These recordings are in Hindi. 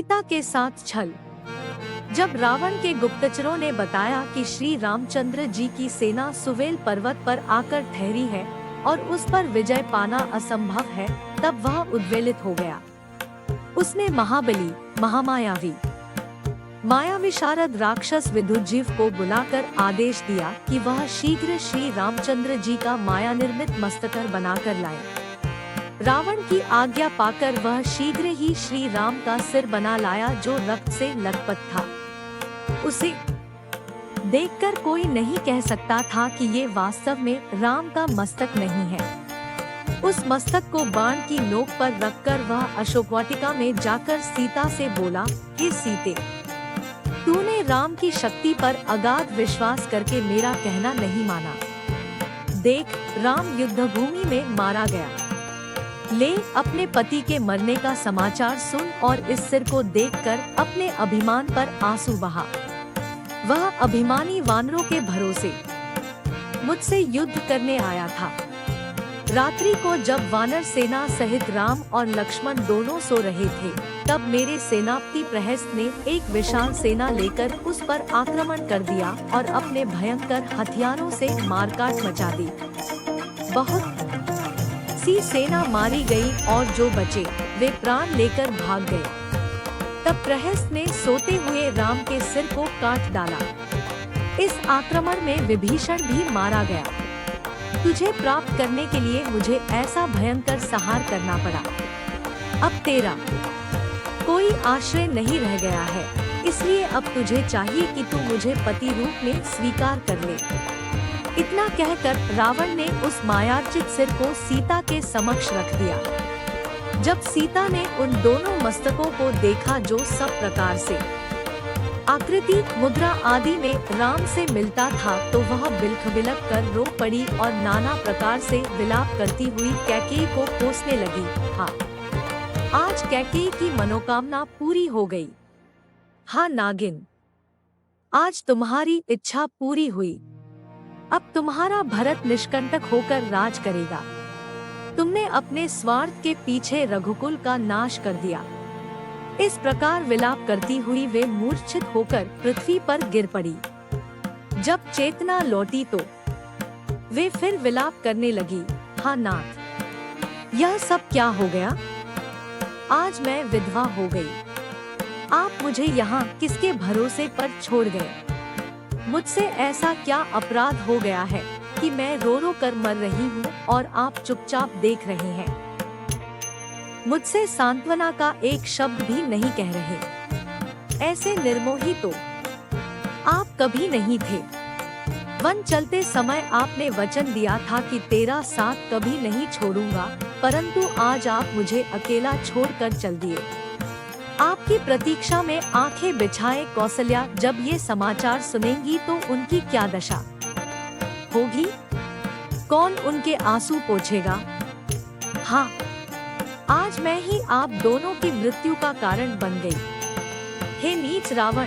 सीता के साथ छल। जब रावण के गुप्तचरों ने बताया कि श्री रामचंद्र जी की सेना सुवेल पर्वत पर आकर ठहरी है और उस पर विजय पाना असंभव है, तब वह उद्वेलित हो गया। उसने महाबली, महामायावी, माया विशारद राक्षस विदुजीव को बुलाकर आदेश दिया कि वह शीघ्र श्री रामचंद्र जी का माया निर्मित मस्तकर बनाकर लाए। रावण की आज्ञा पाकर वह शीघ्र ही श्री राम का सिर बना लाया, जो रक्त से लथपथ था। उसे देखकर कोई नहीं कह सकता था कि ये वास्तव में राम का मस्तक नहीं है। उस मस्तक को बाण की नोक पर रखकर वह अशोकवाटिका में जाकर सीता से बोला, हे सीते, तूने राम की शक्ति पर अगाध विश्वास करके मेरा कहना नहीं माना। देख, राम युद्धभूमि में मारा गया। ले अपने पति के मरने का समाचार सुन और इस सिर को देखकर अपने अभिमान पर आंसू बहा। वह अभिमानी वानरों के भरोसे मुझसे युद्ध करने आया था। रात्रि को जब वानर सेना सहित राम और लक्ष्मण दोनों सो रहे थे, तब मेरे सेनापति प्रहस्त ने एक विशाल सेना लेकर उस पर आक्रमण कर दिया और अपने भयंकर हथियारों से मारकाट मचा दी। बहुत सी सेना मारी गई और जो बचे वे प्राण लेकर भाग गए। तब प्रहस्त ने सोते हुए राम के सिर को काट डाला। इस आक्रमण में विभीषण भी मारा गया। तुझे प्राप्त करने के लिए मुझे ऐसा भयंकर संहार करना पड़ा। अब तेरा कोई आश्रय नहीं रह गया है, इसलिए अब तुझे चाहिए कि तू मुझे पति रूप में स्वीकार कर ले। इतना कहकर रावण ने उस मायार्चित सिर को सीता के समक्ष रख दिया। जब सीता ने उन दोनों मस्तकों को देखा जो सब प्रकार से आकृति, मुद्रा आदि में राम से मिलता था, तो वह बिलख कर रो पड़ी और नाना प्रकार से विलाप करती हुई कैकेयी को कोसने लगी। हाँ, आज कैकेयी की मनोकामना पूरी हो गई। हाँ नागिन, आज तुम्हारी इच्छा पूरी हुई। अब तुम्हारा भरत निष्कंटक होकर राज करेगा। तुमने अपने स्वार्थ के पीछे रघुकुल का नाश कर दिया। इस प्रकार विलाप करती हुई वे मूर्छित होकर पृथ्वी पर गिर पड़ी। जब चेतना लौटी तो वे फिर विलाप करने लगी, हाँ नाथ, यह सब क्या हो गया? आज मैं विधवा हो गई। आप मुझे यहाँ किसके भरोसे पर छोड़ गए? मुझसे ऐसा क्या अपराध हो गया है कि मैं रो रो कर मर रही हूँ और आप चुपचाप देख रहे हैं? मुझसे सांत्वना का एक शब्द भी नहीं कह रहे। ऐसे निर्मोही तो आप कभी नहीं थे। वन चलते समय आपने वचन दिया था कि तेरा साथ कभी नहीं छोड़ूंगा, परंतु आज आप मुझे अकेला छोड़कर चल दिए। आपकी प्रतीक्षा में आंखें बिछाए कौशल्या जब ये समाचार सुनेंगी तो उनकी क्या दशा होगी? कौन उनके आंसू पोंछेगा? हाँ, आज मैं ही आप दोनों की मृत्यु का कारण बन गई। हे नीच रावण,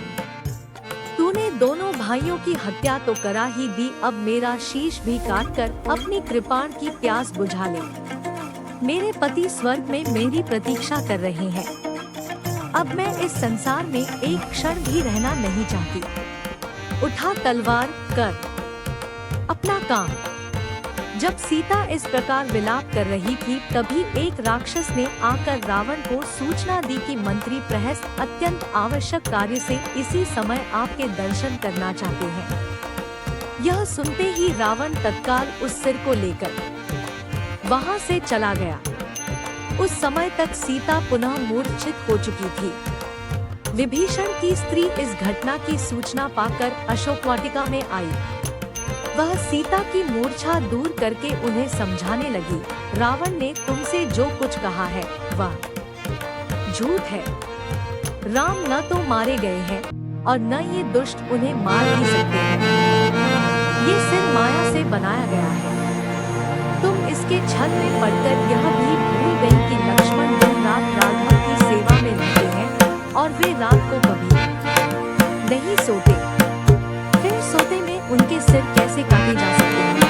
तूने दोनों भाइयों की हत्या तो करा ही दी, अब मेरा शीश भी काटकर अपनी कृपाण की प्यास बुझा ले। मेरे पति स्वर्ग में मेरी प्रतीक्षा कर रहे हैं। अब मैं इस संसार में एक क्षण भी रहना नहीं चाहती। उठा तलवार, कर अपना काम। जब सीता इस प्रकार विलाप कर रही थी, तभी एक राक्षस ने आकर रावण को सूचना दी कि मंत्री प्रहस्त अत्यंत आवश्यक कार्य से इसी समय आपके दर्शन करना चाहते हैं। यह सुनते ही रावण तत्काल उस सिर को लेकर वहां से चला गया। उस समय तक सीता पुनः मूर्छित हो चुकी थी। विभीषण की स्त्री इस घटना की सूचना पाकर अशोकवाटिका में आई। वह सीता की मूर्छा दूर करके उन्हें समझाने लगी, रावण ने तुमसे जो कुछ कहा है वह झूठ है। राम न तो मारे गए हैं और न ये दुष्ट उन्हें मार भी सकते हैं। ये सिर माया से बनाया गया है। तुम इसके छल में पड़कर यह भी भूल गई कि लक्ष्मण दिन रात राघव की सेवा में रहते हैं और वे रात को कभी नहीं सोते। फिर सोते में उनके सिर कैसे काटे जा सकते हैं?